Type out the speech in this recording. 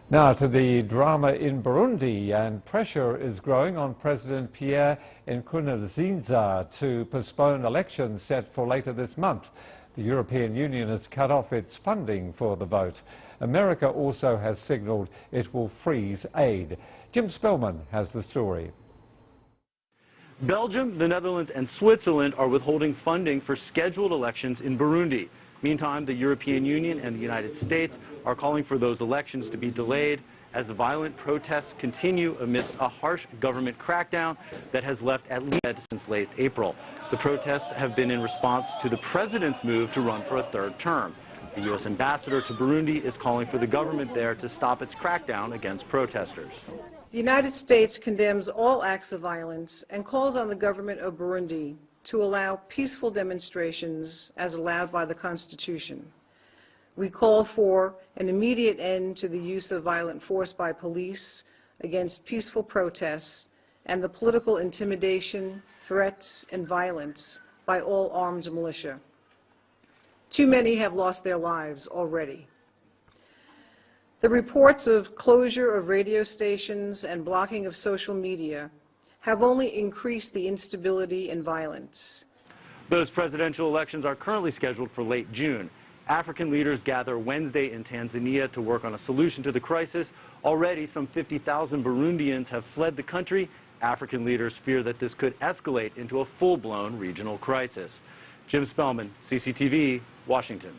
Now to the drama in Burundi, and pressure is growing on President Pierre Nkurunziza to postpone elections set for later this month. The European Union has cut off its funding for the vote. America also has signalled it will freeze aid. Jim Spellman has the story. Belgium, the Netherlands and Switzerland are withholding funding for scheduled elections in Burundi. Meantime, the European Union and the United States are calling for those elections to be delayed as violent protests continue amidst a harsh government crackdown that has left at least since late April. The protests have been in response to the president's move to run for a third term. The U.S. ambassador to Burundi is calling for the government there to stop its crackdown against protesters. The United States condemns all acts of violence and calls on the government of Burundi to allow peaceful demonstrations as allowed by the Constitution. We call for an immediate end to the use of violent force by police against peaceful protests and the political intimidation, threats, and violence by all armed militia. Too many have lost their lives already. The reports of closure of radio stations and blocking of social media have only increased the instability and violence. Those presidential elections are currently scheduled for late June. African leaders gather Wednesday in Tanzania to work on a solution to the crisis. Already, some 50,000 Burundians have fled the country. African leaders fear that this could escalate into a full-blown regional crisis. Jim Spellman, CCTV, Washington.